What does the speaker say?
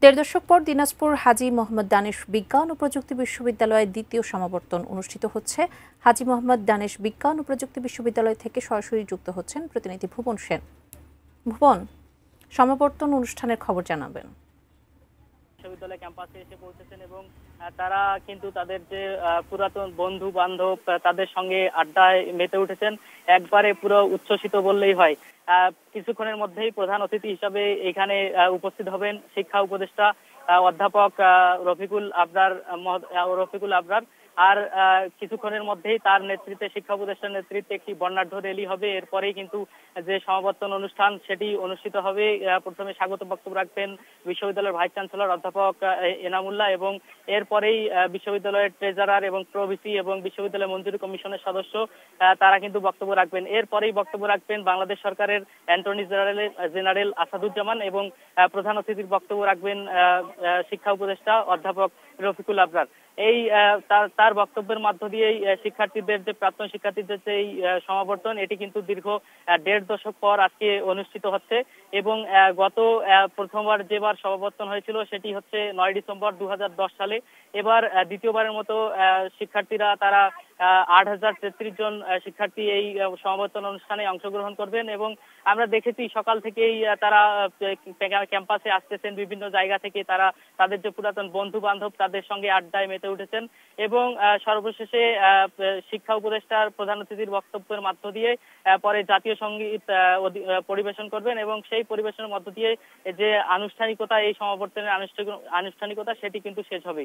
দেড় দশক পর দিনাজপুর হাজী মোহাম্মদ দানেশ বিজ্ঞান ও প্রযুক্তি বিশ্ববিদ্যালয়ের দ্বিতীয় সমাবর্তন অনুষ্ঠিত হচ্ছে। হাজী মোহাম্মদ দানেশ বিজ্ঞান ও প্রযুক্তি বিশ্ববিদ্যালয় থেকে সরাসরি যুক্ত হচ্ছেন প্রতিনিধি ভুবন সেন। ভুবন, সমাবর্তন অনুষ্ঠানের খবর জানাবেন। বিশ্ববিদ্যালয় ক্যাম্পাসে এসে পৌঁছেছেন এবং তারা কিন্তু তাদের যে পুরাতন বন্ধু বান্ধব তাদের সঙ্গে আড্ডায় মেতে উঠেছেন। একবারে পুরো উচ্ছ্বসিত বললেই হয়। কিছুক্ষণের মধ্যেই প্রধান অতিথি হিসাবে এখানে উপস্থিত হবেন শিক্ষা উপদেষ্টা অধ্যাপক রফিকুল আবরার। আর কিছুক্ষণের মধ্যেই তার নেতৃত্বে শিক্ষা উপদেষ্টার নেতৃত্বে একটি বর্ণাঢ্য র্যালি হবে। এরপরেই কিন্তু যে সমাবর্তন অনুষ্ঠান সেটি অনুষ্ঠিত হবে। প্রথমে স্বাগত বক্তব্য রাখবেন বিশ্ববিদ্যালয়ের ভাইস চ্যান্সেলর অধ্যাপক এনামুল্লাহ এবং এরপরেই বিশ্ববিদ্যালয়ের ট্রেজারার এবং প্রভিসি এবং বিশ্ববিদ্যালয় মঞ্জুরি কমিশনের সদস্য তারা কিন্তু বক্তব্য রাখবেন। এরপরেই বক্তব্য রাখবেন বাংলাদেশ সরকারের অ্যাটর্নি জেনারেল আসাদুজ্জামান এবং প্রধান অতিথির বক্তব্য রাখবেন শিক্ষা উপদেষ্টা অধ্যাপক রফিকুল আবরার। এই তার বক্তব্যের মধ্য দিয়েই শিক্ষার্থীদের যে প্রাক্তন শিক্ষার্থীদের যে এই সমাবর্তন এটি কিন্তু দীর্ঘ দেড় দশক পর আজকে অনুষ্ঠিত হচ্ছে এবং গত প্রথমবার যেবার সমাবর্তন হয়েছিল সেটি হচ্ছে 9 ডিসেম্বর 2010 সালে। এবার দ্বিতীয়বারের মতো শিক্ষার্থীরা তারা 8033 জন শিক্ষার্থী এই সমাবর্তন অনুষ্ঠানে অংশগ্রহণ করবেন এবং আমরা দেখেছি সকাল থেকেই তারা ক্যাম্পাসে আসতেছেন, বিভিন্ন জায়গা থেকে তারা তাদের যে পুরাতন বন্ধু বান্ধব তাদের সঙ্গে আড্ডায় মেতে উঠেছেন এবং সর্বশেষে শিক্ষা উপদেষ্টার প্রধান অতিথির বক্তব্যের মধ্য দিয়ে পরে জাতীয় সঙ্গীত পরিবেশন করবেন এবং সেই পরিবেশনের মধ্য দিয়ে যে আনুষ্ঠানিকতা এই সমাবর্তনের আনুষ্ঠানিকতা সেটি কিন্তু শেষ হবে।